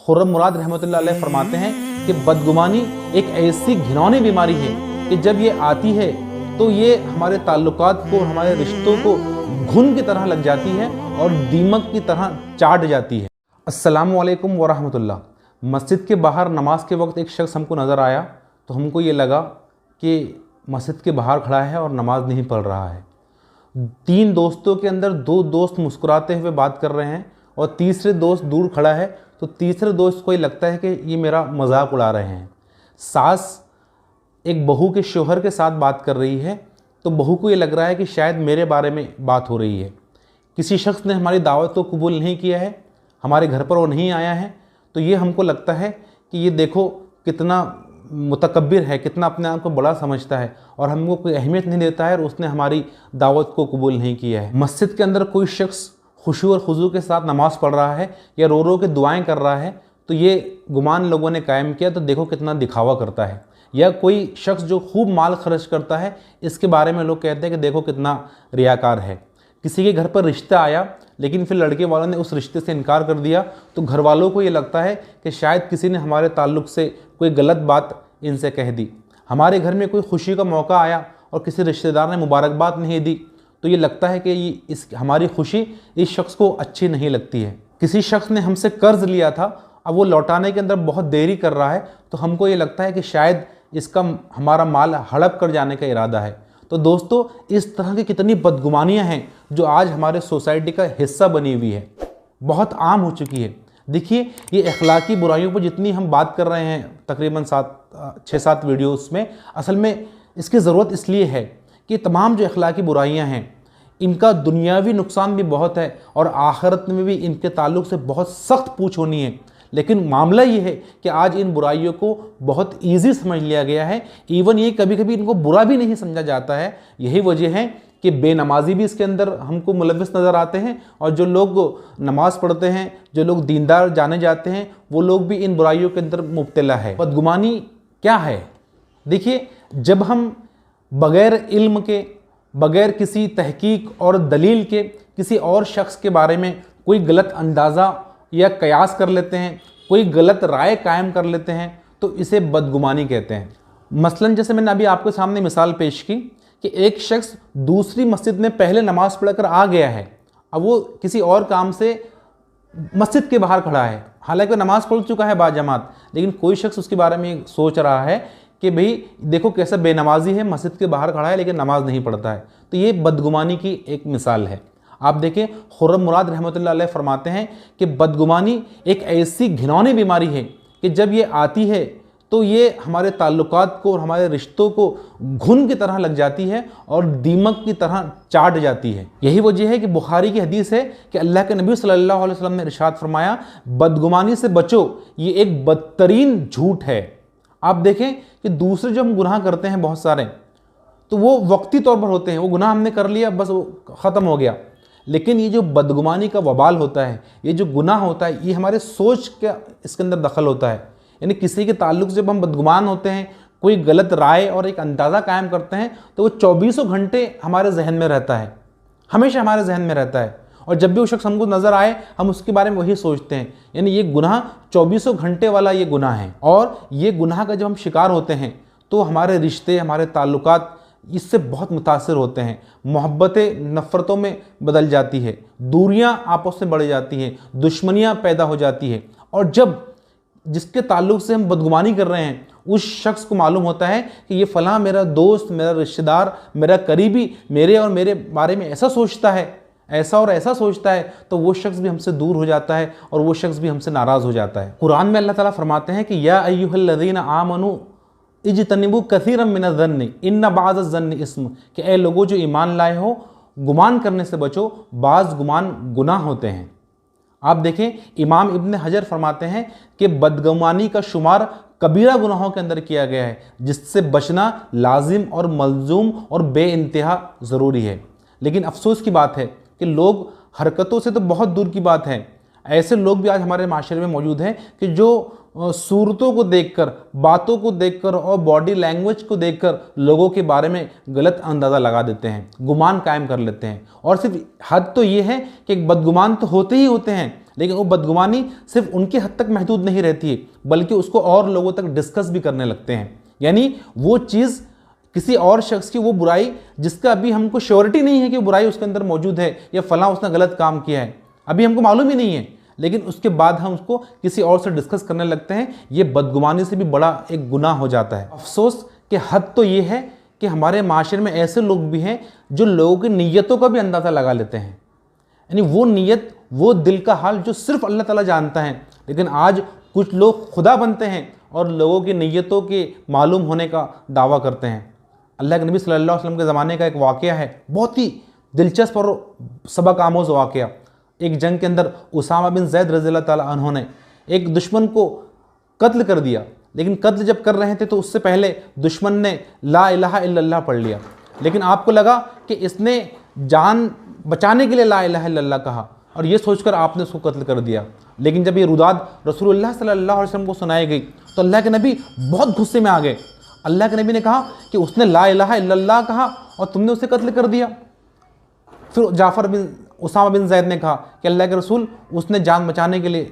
खुर्रम मुराद रहमतुल्लाह अलैह फरमाते हैं कि बदगुमानी एक ऐसी घिनौनी बीमारी है कि जब ये आती है तो ये हमारे ताल्लुकात को, हमारे रिश्तों को घुन की तरह लग जाती है और दीमक की तरह चाट जाती है। अस्सलामु अलैकुम वरहमतुल्लाह। मस्जिद के बाहर नमाज के वक्त एक शख्स हमको नज़र आया तो हमको ये लगा कि मस्जिद के बाहर खड़ा है और नमाज नहीं पढ़ रहा है। 3 दोस्तों के अंदर 2 दोस्त मुस्कुराते हुए बात कर रहे हैं और तीसरे दोस्त दूर खड़ा है तो तीसरे दोस्त को ये लगता है कि ये मेरा मजाक उड़ा रहे हैं। सास एक बहू के शोहर के साथ बात कर रही है तो बहू को ये लग रहा है कि शायद मेरे बारे में बात हो रही है। किसी शख्स ने हमारी दावत को कबूल नहीं किया है, हमारे घर पर वो नहीं आया है, तो ये हमको लगता है कि ये देखो कितना मुतकब्बिर है, कितना अपने आप को बड़ा समझता है और हमको कोई अहमियत नहीं देता है और उसने हमारी दावत को कबूल नहीं किया है। मस्जिद के अंदर कोई शख्स खुशू और खुजू के साथ नमाज़ पढ़ रहा है या रो रो के दुआएं कर रहा है तो ये गुमान लोगों ने कायम किया तो देखो कितना दिखावा करता है। या कोई शख्स जो खूब माल खर्च करता है, इसके बारे में लोग कहते हैं कि देखो कितना रियाकार है। किसी के घर पर रिश्ता आया लेकिन फिर लड़के वालों ने उस रिश्ते से इनकार कर दिया तो घर वालों को ये लगता है कि शायद किसी ने हमारे ताल्लुक़ से कोई गलत बात इनसे कह दी। हमारे घर में कोई खुशी का मौका आया और किसी रिश्तेदार ने मुबारकबाद नहीं दी तो ये लगता है कि हमारी खुशी इस शख्स को अच्छी नहीं लगती है। किसी शख्स ने हमसे कर्ज लिया था, अब वो लौटाने के अंदर बहुत देरी कर रहा है तो हमको ये लगता है कि शायद इसका हमारा माल हड़प कर जाने का इरादा है। तो दोस्तों, इस तरह की कितनी बदगुमानियाँ हैं जो आज हमारे सोसाइटी का हिस्सा बनी हुई है, बहुत आम हो चुकी है। देखिए, ये अखलाकी बुराइयों पर जितनी हम बात कर रहे हैं तकरीबन 6-7 वीडियोस में, असल में इसकी ज़रूरत इसलिए है कि तमाम जो अखलाकी बुराइयां हैं इनका दुनियावी नुकसान भी बहुत है और आखिरत में भी इनके ताल्लुक़ से बहुत सख्त पूछ होनी है। लेकिन मामला ये है कि आज इन बुराइयों को बहुत ईजी समझ लिया गया है, इवन ये कभी कभी इनको बुरा भी नहीं समझा जाता है। यही वजह है कि बेनमाजी भी इसके अंदर हमको मुलव्वस नज़र आते हैं और जो लोग नमाज़ पढ़ते हैं, जो लोग दीनदार जाने जाते हैं, वो लोग भी इन बुराइयों के अंदर मुब्तला है। बदगुमानी क्या है? देखिए, जब हम बग़ैर इल्म के, बग़ैर किसी तहकीक और दलील के किसी और शख्स के बारे में कोई गलत अंदाज़ा या कयास कर लेते हैं, कोई गलत राय कायम कर लेते हैं तो इसे बदगुमानी कहते हैं। मसलन जैसे मैंने अभी आपके सामने मिसाल पेश की कि एक शख्स दूसरी मस्जिद में पहले नमाज़ पढ़कर आ गया है, अब वो किसी और काम से मस्जिद के बाहर खड़ा है, हालांकि वो नमाज़ पढ़ चुका है बाजमात, लेकिन कोई शख्स उसके बारे में सोच रहा है कि भाई देखो कैसा बेनमाजी है, मस्जिद के बाहर खड़ा है लेकिन नमाज नहीं पढ़ता है। तो ये बदगुमानी की एक मिसाल है। आप देखें, खुर्रम मुराद रहमतुल्लाह अलैह फरमाते हैं कि बदगुमानी एक ऐसी घिनौनी बीमारी है कि जब ये आती है तो ये हमारे ताल्लुकात को और हमारे रिश्तों को घुन की तरह लग जाती है और दीमक की तरह चाट जाती है। यही वजह है कि बुखारी की हदीस है कि अल्लाह के नबी सल्लल्लाहु अलैहि वसल्लम ने इरशाद फरमाया, बदगुमानी से बचो, ये एक बदतरीन झूठ है। आप देखें कि दूसरे जो हम गुनाह करते हैं बहुत सारे, तो वो वक्ती तौर पर होते हैं, वो गुनाह हमने कर लिया बस वो ख़त्म हो गया। लेकिन ये जो बदगुमानी का वबाल होता है, ये जो गुनाह होता है, ये हमारे सोच का इसके अंदर दखल होता है। यानी किसी के ताल्लुक़ से जब हम बदगुमान होते हैं, कोई गलत राय और एक अंदाज़ा कायम करते हैं तो वो 24 घंटे हमारे जहन में रहता है, हमेशा हमारे जहन में रहता है। और जब भी वो शख्स हमको नज़र आए हम उसके बारे में वही सोचते हैं। यानी ये गुनाह 24 घंटे वाला ये गुनाह है और ये गुनाह का जब हम शिकार होते हैं तो हमारे रिश्ते, हमारे ताल्लुकात इससे बहुत मुतासिर होते हैं। मोहब्बतें नफ़रतों में बदल जाती है, दूरियां आपस में बढ़ जाती हैं, दुश्मनियां पैदा हो जाती है। और जब जिसके ताल्लुक़ से हम बदगुमानी कर रहे हैं उस शख्स को मालूम होता है कि ये फ़लाँ मेरा दोस्त, मेरा रिश्तेदार, मेरा करीबी मेरे और मेरे बारे में ऐसा सोचता है, ऐसा और ऐसा सोचता है, तो वो शख्स भी हमसे दूर हो जाता है और वो शख्स भी हमसे नाराज़ हो जाता है। कुरान में अल्लाह ताला फरमाते हैं कि या अय्युहल्लज़ीना आमनू इज्तनिबू कसीरम मिनज़्ज़न्नि इन्न बाज़-ज़न्नि इस्म, कि ए लोगों जो ईमान लाए हो, गुमान करने से बचो, बाज़ गुमान गुनाह होते हैं। आप देखें, इमाम इब्न हजर फरमाते हैं कि बदगुमानी का शुमार कबीरा गुनाहों के अंदर किया गया है जिससे बचना लाजिम और मलजूम और बेइंतहा ज़रूरी है। लेकिन अफसोस की बात है कि लोग हरकतों से तो बहुत दूर की बात है, ऐसे लोग भी आज हमारे माशरे में मौजूद हैं कि जो सूरतों को देखकर, बातों को देखकर और बॉडी लैंग्वेज को देखकर लोगों के बारे में गलत अंदाज़ा लगा देते हैं, गुमान कायम कर लेते हैं। और सिर्फ हद तो ये है कि बदगुमान तो होते ही होते हैं, लेकिन वो बदगुमानी सिर्फ उनके हद तक महदूद नहीं रहती है, बल्कि उसको और लोगों तक डिस्कस भी करने लगते हैं। यानी वो चीज़, किसी और शख्स की वो बुराई जिसका अभी हमको श्योरिटी नहीं है कि वो बुराई उसके अंदर मौजूद है या फलां उसने गलत काम किया है, अभी हमको मालूम ही नहीं है, लेकिन उसके बाद हम उसको किसी और से डिस्कस करने लगते हैं। ये बदगुमानी से भी बड़ा एक गुनाह हो जाता है। अफसोस कि हद तो ये है कि हमारे माशरे में ऐसे लोग भी हैं जो लोगों की नीयतों का भी अंदाज़ा लगा लेते हैं। यानी वो नीयत, वो दिल का हाल जो सिर्फ अल्लाह ताला जानता है। लेकिन आज कुछ लोग खुदा बनते हैं और लोगों की नीयतों के मालूम होने का दावा करते हैं। अल्लाह के नबी सल्लल्लाहु अलैहि वसल्लम के ज़माने का एक वाक़या है, बहुत ही दिलचस्प और सबक आमोज़ वाक़या। एक जंग के अंदर उसामा बिन ज़ैद रज़ियल्लाहु ताला अन्हु ने एक दुश्मन को कत्ल कर दिया, लेकिन कत्ल जब कर रहे थे तो उससे पहले दुश्मन ने ला इलाहा इल्लल्लाह पढ़ लिया। लेकिन आपको लगा कि इसने जान बचाने के लिए ला इलाहा इल्लल्लाह कहा और ये सोचकर आपने उसको कत्ल कर दिया। लेकिन जब ये रुदाद रसूलुल्लाह सल्लल्लाहु अलैहि वसल्लम को सुनाई गई तो अल्लाह के नबी बहुत गुस्से में आ गए। अल्लाह के नबी ने कहा कि उसने ला इलाहा इल्लल्लाह कहा और तुमने उसे कत्ल कर दिया। फिर उसामा बिन ज़ैद ने कहा कि अल्लाह के रसूल, उसने जान बचाने के लिए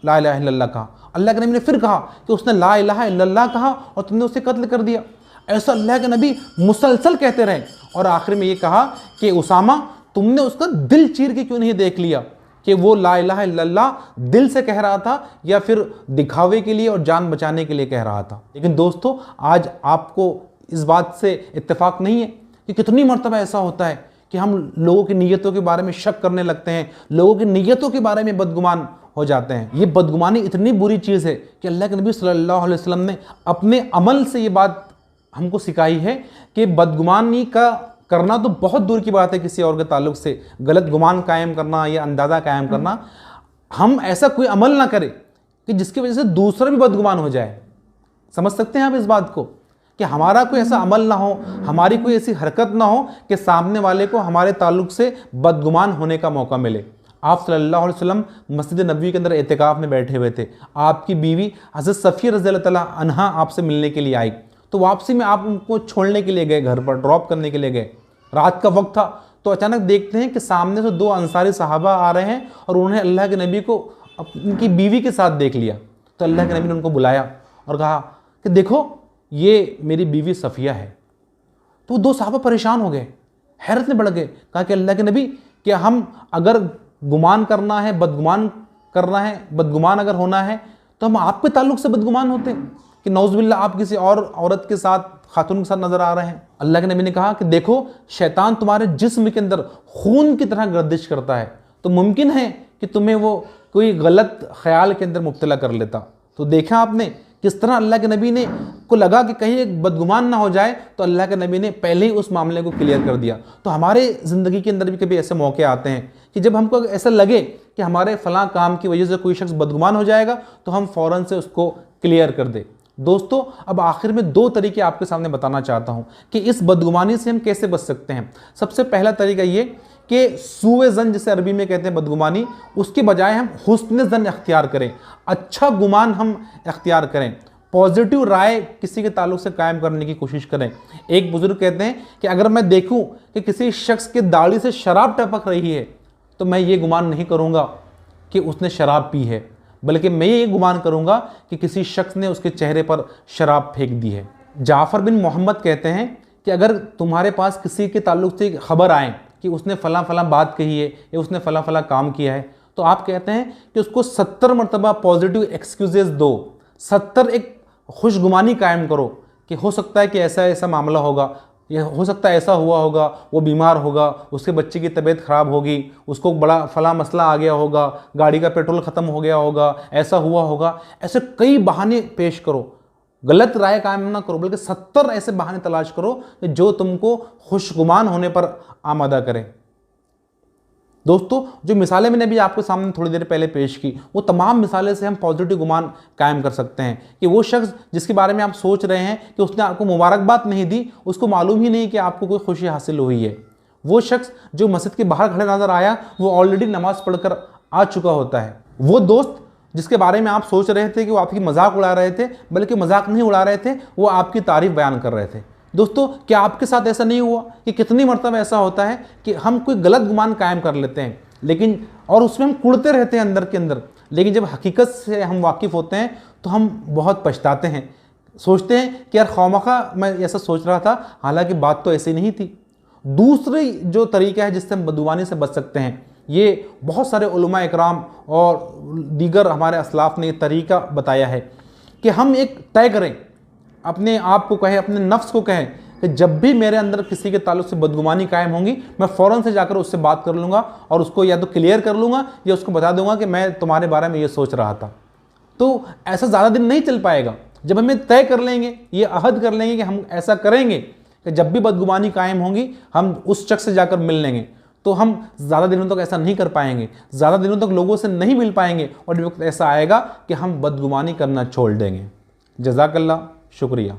ला इलाहा इल्लल्लाह कहा। अल्लाह के नबी ने फिर कहा कि उसने ला इलाहा इल्लल्लाह कहा और तुमने उसे कत्ल कर दिया। ऐसा अल्लाह के नबी मुसलसल कहते रहे और आखिर में ये कहा कि उसामा, तुमने उसका दिल चीर के क्यों नहीं देख लिया कि वो ला इलाहा इल्लल्लाह दिल से कह रहा था या फिर दिखावे के लिए और जान बचाने के लिए कह रहा था। लेकिन दोस्तों, आज आपको इस बात से इत्तेफाक नहीं है कि कितनी मरतबा ऐसा होता है कि हम लोगों की नीयतों के बारे में शक करने लगते हैं, लोगों की नीयतों के बारे में बदगुमान हो जाते हैं। ये बदगुमानी इतनी बुरी चीज़ है कि अल्लाह के नबी सल्लल्लाहु अलैहि वसल्लम ने अपने अमल से ये बात हमको सिखाई है कि बदगुमानी का करना तो बहुत दूर की बात है, किसी और के ताल्लुक से गलत गुमान कायम करना या अंदाज़ा कायम करना, हम ऐसा कोई अमल ना करें कि जिसकी वजह से दूसरा भी बदगुमान हो जाए। समझ सकते हैं आप इस बात को कि हमारा कोई ऐसा अमल ना हो, हमारी कोई ऐसी हरकत ना हो कि सामने वाले को हमारे ताल्लुक से बदगुमान होने का मौका मिले। आप सल्लल्लाहु अलैहि वसल्लम मस्जिद नबवी के अंदर एतिकाफ में बैठे हुए थे। आपकी बीवी हज़रत सफ़िया रज़ियल्लाहु ताला अन्हा आपसे मिलने के लिए आई, तो वापसी में आप उनको छोड़ने के लिए गए, घर पर ड्रॉप करने के लिए गए। रात का वक्त था, तो अचानक देखते हैं कि सामने से दो अंसारी सहाबा आ रहे हैं और उन्होंने अल्लाह के नबी को उनकी बीवी के साथ देख लिया। तो अल्लाह के नबी ने उनको बुलाया और कहा कि देखो, ये मेरी बीवी सफ़िया है। तो दो सहाबा परेशान हो गए, हैरत में बढ़ गए। कहा कि अल्लाह के नबी, क्या हम अगर गुमान करना है, बदगुमान करना है, बदगुमान अगर होना है तो हम आपके ताल्लुक से बदगुमान होते हैं कि नौज़ुबिल्लाह आप किसी और औरत के साथ, खातून के साथ नज़र आ रहे हैं। अल्लाह के नबी ने कहा कि देखो, शैतान तुम्हारे जिस्म के अंदर खून की तरह गर्दिश करता है, तो मुमकिन है कि तुम्हें वो कोई गलत ख्याल के अंदर मुब्तला कर लेता। तो देखा आपने किस तरह अल्लाह के नबी ने को लगा कि कहीं एक बदगुमान ना हो जाए, तो अल्लाह के नबी ने पहले ही उस मामले को क्लियर कर दिया। तो हमारे ज़िंदगी के अंदर भी कभी ऐसे मौके आते हैं कि जब हमको ऐसा लगे कि हमारे फ़लाँ काम की वजह से कोई शख्स बदगुमान हो जाएगा, तो हम फ़ौरन से उसको क्लियर कर दें। दोस्तों, अब आखिर में दो तरीके आपके सामने बताना चाहता हूँ कि इस बदगुमानी से हम कैसे बच सकते हैं। सबसे पहला तरीका ये कि सूए ज़न, जिसे अरबी में कहते हैं बदगुमानी, उसके बजाय हम हुस्न ज़न अख्तियार करें, अच्छा गुमान हम अख्तियार करें, पॉजिटिव राय किसी के ताल्लुक से कायम करने की कोशिश करें। एक बुजुर्ग कहते हैं कि अगर मैं देखूं कि किसी शख्स के दाढ़ी से शराब टपक रही है, तो मैं ये गुमान नहीं करूंगा कि उसने शराब पी है, बल्कि मैं ये गुमान करूंगा कि किसी शख्स ने उसके चेहरे पर शराब फेंक दी है। जाफ़र बिन मोहम्मद कहते हैं कि अगर तुम्हारे पास किसी के ताल्लुक से खबर आए कि उसने फ़लाँ फ़लाँ बात कही है या उसने फ़लाँ फ़लाँ काम किया है, तो आप कहते हैं कि उसको 70 मरतबा पॉजिटिव एक्सक्यूजेज़ दो, 70 एक खुशगुमानी कायम करो कि हो सकता है कि ऐसा ऐसा मामला होगा, ये हो सकता है ऐसा हुआ होगा, वो बीमार होगा, उसके बच्चे की तबीयत ख़राब होगी, उसको बड़ा फ़लाँ मसला आ गया होगा, गाड़ी का पेट्रोल ख़त्म हो गया होगा, ऐसा हुआ होगा। ऐसे कई बहाने पेश करो, गलत राय कायम ना करो, बल्कि 70 ऐसे बहाने तलाश करो जो तुमको खुशगुमान होने पर आमादा करें। दोस्तों, जो मिसालें मैंने भी आपके सामने थोड़ी देर पहले पेश की, वो तमाम मिसालें से हम पॉजिटिव गुमान कायम कर सकते हैं कि वो शख्स जिसके बारे में आप सोच रहे हैं कि उसने आपको मुबारकबाद नहीं दी, उसको मालूम ही नहीं कि आपको कोई खुशी हासिल हुई है। वो शख्स जो मस्जिद के बाहर खड़े नजर आया, वो ऑलरेडी नमाज पढ़कर आ चुका होता है। वो दोस्त जिसके बारे में आप सोच रहे थे कि वो आपकी मजाक उड़ा रहे थे, बल्कि मजाक नहीं उड़ा रहे थे, वो आपकी तारीफ बयान कर रहे थे। दोस्तों, क्या आपके साथ ऐसा नहीं हुआ कि कितनी मरतबा ऐसा होता है कि हम कोई गलत गुमान कायम कर लेते हैं, लेकिन और उसमें हम कुड़ते रहते हैं अंदर के अंदर। लेकिन जब हकीकत से हम वाकिफ़ होते हैं तो हम बहुत पछताते हैं, सोचते हैं कि यार खौमखा मैं ऐसा सोच रहा था, हालांकि बात तो ऐसी नहीं थी। दूसरी जो तरीका है जिससे हम बदगुमानी से बच सकते हैं, ये बहुत सारे उलमा इकराम और दीगर हमारे असलाफ ने ये तरीका बताया है कि हम एक तय करें, अपने आप को कहें, अपने नफ्स को कहें कि जब भी मेरे अंदर किसी के ताल्लुक से बदगुमानी कायम होंगी, मैं फ़ौरन से जाकर उससे बात कर लूँगा और उसको या तो क्लियर कर लूँगा या उसको बता दूंगा कि मैं तुम्हारे बारे में ये सोच रहा था। तो ऐसा ज़्यादा दिन नहीं चल पाएगा। जब हमें तय कर लेंगे, ये अहद कर लेंगे कि हम ऐसा करेंगे कि जब भी बदगुमानी कायम होंगी हम उस शख्स से जाकर मिल लेंगे, तो हम ज़्यादा दिनों तक ऐसा नहीं कर पाएंगे, ज़्यादा दिनों तक लोगों से नहीं मिल पाएंगे और वक्त ऐसा आएगा कि हम बदगुमानी करना छोड़ देंगे। जज़ाकल्लाह, शुक्रिया।